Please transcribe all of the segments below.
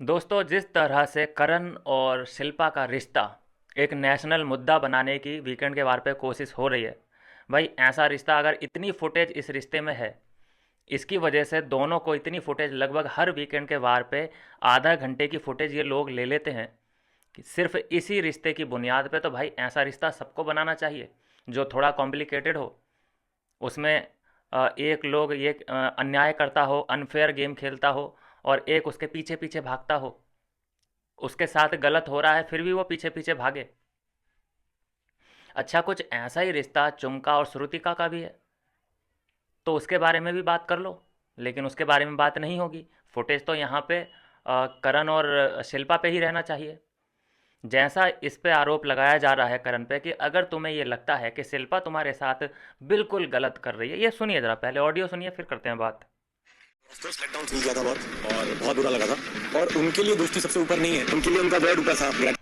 दोस्तों, जिस तरह से करण और शिल्पा का रिश्ता एक नेशनल मुद्दा बनाने की वीकेंड के वार पे कोशिश हो रही है। भाई, ऐसा रिश्ता अगर इतनी फुटेज इस रिश्ते में है, इसकी वजह से दोनों को इतनी फुटेज लगभग हर वीकेंड के वार पे आधा घंटे की फुटेज ये लोग ले लेते हैं कि सिर्फ इसी रिश्ते की बुनियाद पे। तो भाई, ऐसा रिश्ता सबको बनाना चाहिए जो थोड़ा कॉम्प्लिकेटेड हो। उसमें एक लोग ये अन्याय करता हो, अनफेयर गेम खेलता हो, और एक उसके पीछे पीछे भागता हो। उसके साथ गलत हो रहा है फिर भी वो पीछे पीछे भागे। अच्छा, कुछ ऐसा ही रिश्ता चुमका और श्रुतिका का भी है, तो उसके बारे में भी बात कर लो। लेकिन उसके बारे में बात नहीं होगी। फुटेज तो यहाँ पे करण और शिल्पा पे ही रहना चाहिए। जैसा इस पे आरोप लगाया जा रहा है करण पे कि अगर तुम्हें ये लगता है कि शिल्पा तुम्हारे साथ बिल्कुल गलत कर रही है, ये सुनिए ज़रा, पहले ऑडियो सुनिए फिर करते हैं बात। ऑफकोर्स लेटडाउन फील किया था बहुत और बहुत बुरा लगा था। और उनके लिए दोस्ती सबसे ऊपर नहीं है, उनके लिए उनका वर्ड ऊपर था।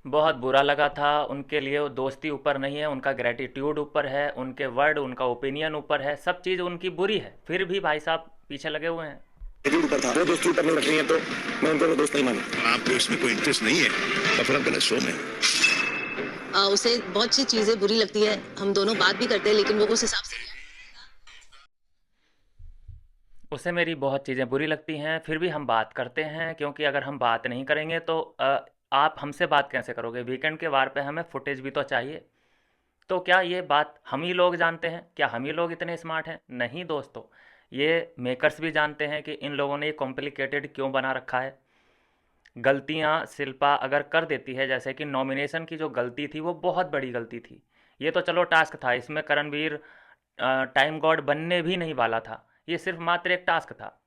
बहुत बुरा लगा था उनके लिए। वो दोस्ती ऊपर नहीं है, उनका ग्रेटिट्यूड ऊपर है, उनके वर्ड, उनका ओपिनियन ऊपर है, सब चीज़ उनकी बुरी है, फिर भी भाई साहब पीछे लगे हुए हैं। ग्रेटिट्यूड ऊपर था, वो दोस्ती ऊपर नहीं रख रही है, तो मैं उनको वो दोस्त नहीं मानता। आपको इसमें कोई इंटरेस्ट नहीं है तो फिर आप गलत शो में। उसे बहुत सी चीजें बुरी लगती है, हम दोनों बात भी करते हैं लेकिन वो उस हिसाब से उसे मेरी बहुत चीज़ें बुरी लगती हैं, फिर भी हम बात करते हैं, क्योंकि अगर हम बात नहीं करेंगे तो आप हमसे बात कैसे करोगे? वीकेंड के वार पे हमें फुटेज भी तो चाहिए। तो क्या ये बात हम ही लोग जानते हैं? क्या हम ही लोग इतने स्मार्ट हैं? नहीं दोस्तों, ये मेकर्स भी जानते हैं कि इन लोगों ने ये कॉम्प्लिकेटेड क्यों बना रखा है। गलतियाँ शिल्पा अगर कर देती है, जैसे कि नॉमिनेशन की जो गलती थी वो बहुत बड़ी गलती थी। ये तो चलो टास्क था, इसमें करणवीर टाइम गॉड बनने भी नहीं वाला था, ये सिर्फ मात्र एक टास्क था।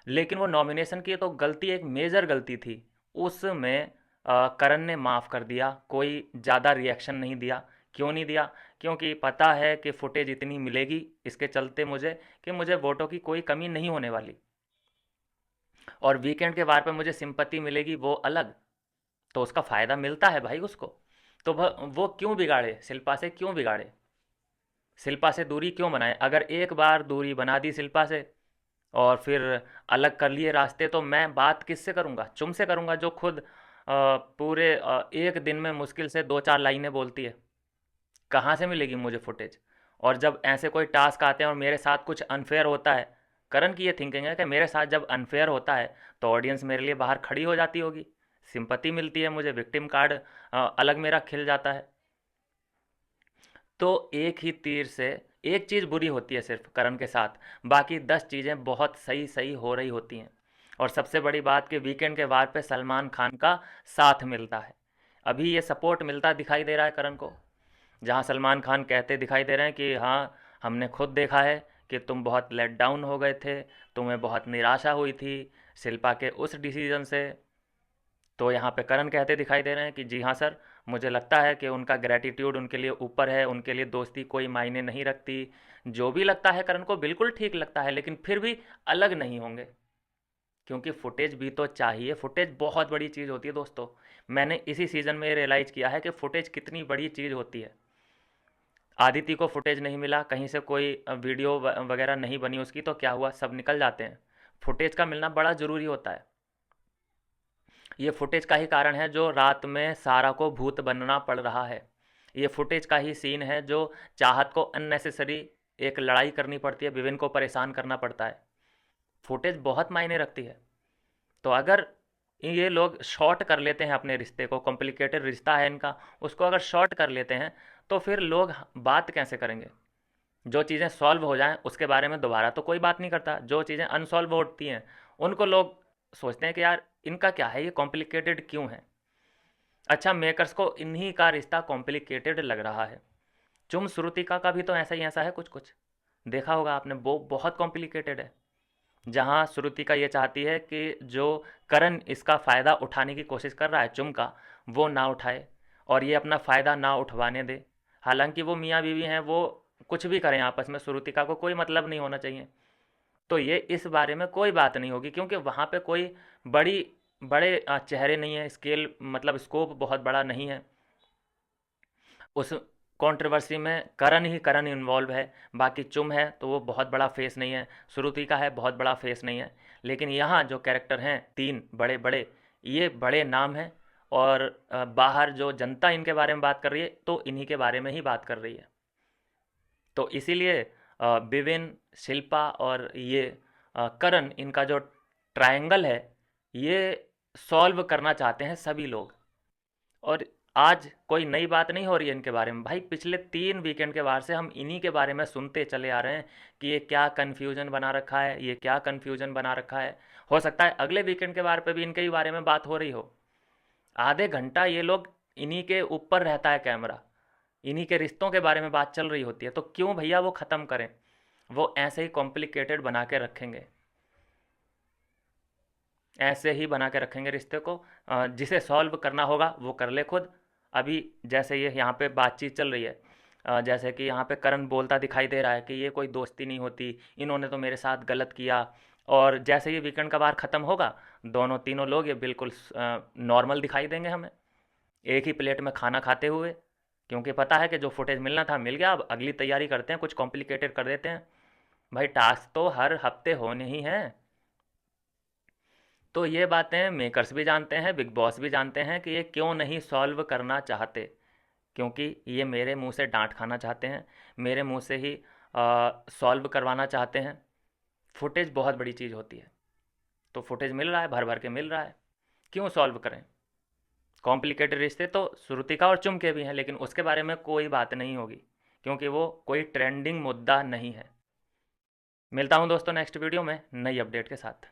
लेकिन वो नॉमिनेशन की तो गलती एक मेजर गलती थी, उसमें करण ने माफ़ कर दिया, कोई ज़्यादा रिएक्शन नहीं दिया। क्यों नहीं दिया? क्योंकि पता है कि फुटेज इतनी मिलेगी इसके चलते मुझे, कि मुझे वोटों की कोई कमी नहीं होने वाली, और वीकेंड के वार पे मुझे सिंपत्ति मिलेगी वो अलग। तो उसका फ़ायदा मिलता है भाई उसको। तो वो क्यों बिगाड़े? शिल्पा से क्यों बिगाड़े? शिल्पा से दूरी क्यों बनाए? अगर एक बार दूरी बना दी शिल्पा से और फिर अलग कर लिए रास्ते, तो मैं बात किससे करूँगा? चुम से करूँगा, जो खुद पूरे एक दिन में मुश्किल से 2-4 लाइनें बोलती है। कहाँ से मिलेगी मुझे फुटेज? और जब ऐसे कोई टास्क आते हैं और मेरे साथ कुछ अनफेयर होता है, करण की ये थिंकिंग है कि मेरे साथ जब अनफेयर होता है तो ऑडियंस मेरे लिए बाहर खड़ी हो जाती होगी, सिंपत्ति मिलती है मुझे, विक्टिम कार्ड अलग मेरा खिल जाता है। तो एक ही तीर से एक चीज़ बुरी होती है सिर्फ करण के साथ, बाकी 10 चीज़ें बहुत सही सही हो रही होती हैं। और सबसे बड़ी बात कि वीकेंड के वार पे सलमान खान का साथ मिलता है। अभी ये सपोर्ट मिलता दिखाई दे रहा है करण को, जहाँ सलमान खान कहते दिखाई दे रहे हैं कि हाँ, हमने खुद देखा है कि तुम बहुत लेट डाउन हो गए थे, तुम्हें बहुत निराशा हुई थी शिल्पा के उस डिसीजन से। तो यहाँ पे करण कहते दिखाई दे रहे हैं कि जी हाँ सर, मुझे लगता है कि उनका ग्रैटिट्यूड उनके लिए ऊपर है, उनके लिए दोस्ती कोई मायने नहीं रखती। जो भी लगता है करण को बिल्कुल ठीक लगता है, लेकिन फिर भी अलग नहीं होंगे, क्योंकि फुटेज भी तो चाहिए। फुटेज बहुत बड़ी चीज़ होती है दोस्तों। मैंने इसी सीज़न में रियलाइज़ किया है कि फुटेज कितनी बड़ी चीज़ होती है। आदिति को फुटेज नहीं मिला, कहीं से कोई वीडियो वगैरह नहीं बनी उसकी, तो क्या हुआ? सब निकल जाते हैं। फुटेज का मिलना बड़ा ज़रूरी होता है। ये फुटेज का ही कारण है जो रात में सारा को भूत बनना पड़ रहा है। ये फुटेज का ही सीन है जो चाहत को अननेसेसरी एक लड़ाई करनी पड़ती है, विविन को परेशान करना पड़ता है। फुटेज बहुत मायने रखती है। तो अगर ये लोग शॉर्ट कर लेते हैं अपने रिश्ते को, कॉम्प्लिकेटेड रिश्ता है इनका, उसको अगर शॉर्ट कर लेते हैं, तो फिर लोग बात कैसे करेंगे? जो चीज़ें सॉल्व हो जाएं उसके बारे में दोबारा तो कोई बात नहीं करता। जो चीज़ें अनसॉल्व होती हैं उनको लोग सोचते हैं कि यार इनका क्या है, ये कॉम्प्लिकेटेड क्यों है? अच्छा, मेकर्स को इन्हीं का रिश्ता कॉम्प्लिकेटेड लग रहा है। चुम श्रुतिका का भी तो ऐसा ही ऐसा है, कुछ कुछ देखा होगा आपने, वो बहुत कॉम्प्लिकेटेड है। जहाँ श्रुतिका ये चाहती है कि जो करण इसका फ़ायदा उठाने की कोशिश कर रहा है चुम का, वो ना उठाए और ये अपना फ़ायदा ना उठवाने दे। हालांकि वो मियाँ बीवी हैं, वो कुछ भी करें आपस में, श्रुतिका को कोई मतलब नहीं होना चाहिए। तो ये इस बारे में कोई बात नहीं होगी, क्योंकि वहाँ पे कोई बड़ी बड़े चेहरे नहीं हैं, स्केल मतलब स्कोप बहुत बड़ा नहीं है। उस कंट्रोवर्सी में करण इन्वॉल्व है, बाकी चुम है तो वो बहुत बड़ा फेस नहीं है, श्रुतिका है बहुत बड़ा फेस नहीं है, लेकिन यहाँ जो कैरेक्टर हैं 3 बड़े बड़े, ये बड़े नाम हैं और बाहर जो जनता इनके बारे में बात कर रही है तो इन्हीं के बारे में ही बात कर रही है। तो इसीलिए विविन, शिल्पा और ये करण, इनका जो ट्रायंगल है ये सॉल्व करना चाहते हैं सभी लोग। और आज कोई नई बात नहीं हो रही है इनके बारे में भाई, पिछले 3 वीकेंड के बाद से हम इन्हीं के बारे में सुनते चले आ रहे हैं कि ये क्या कन्फ्यूजन बना रखा है, ये क्या कन्फ्यूजन बना रखा है। हो सकता है अगले वीकेंड के बारे पे भी इनके ही बारे में बात हो रही हो। आधे घंटा ये लोग, इन्हीं के ऊपर रहता है कैमरा, इन्हीं के रिश्तों के बारे में बात चल रही होती है, तो क्यों भैया वो ख़त्म करें, वो ऐसे ही कॉम्प्लिकेटेड बना के रखेंगे, ऐसे ही बना के रखेंगे रिश्ते को। जिसे सॉल्व करना होगा वो कर ले खुद। अभी जैसे ये यहाँ पे बातचीत चल रही है, जैसे कि यहाँ पे करण बोलता दिखाई दे रहा है कि ये कोई दोस्ती नहीं होती, इन्होंने तो मेरे साथ गलत किया। और जैसे ये वीकेंड का बार ख़त्म होगा, दोनों तीनों लोग ये बिल्कुल नॉर्मल दिखाई देंगे हमें, एक ही प्लेट में खाना खाते हुए, क्योंकि पता है कि जो फुटेज मिलना था मिल गया, अब अगली तैयारी करते हैं, कुछ कॉम्प्लिकेटेड कर देते हैं। भाई टास्क तो हर हफ्ते होने ही हैं। तो ये बातें मेकर्स भी जानते हैं, बिग बॉस भी जानते हैं कि ये क्यों नहीं सॉल्व करना चाहते, क्योंकि ये मेरे मुंह से डांट खाना चाहते हैं, मेरे मुंह से ही सॉल्व करवाना चाहते हैं। फुटेज बहुत बड़ी चीज़ होती है, तो फुटेज मिल रहा है, भर भर के मिल रहा है, क्यों सॉल्व करें। कॉम्प्लिकेटेड रिश्ते तो श्रुतिका और चुम के भी हैं, लेकिन उसके बारे में कोई बात नहीं होगी, क्योंकि वो कोई ट्रेंडिंग मुद्दा नहीं है। मिलता हूँ दोस्तों नेक्स्ट वीडियो में नई अपडेट के साथ।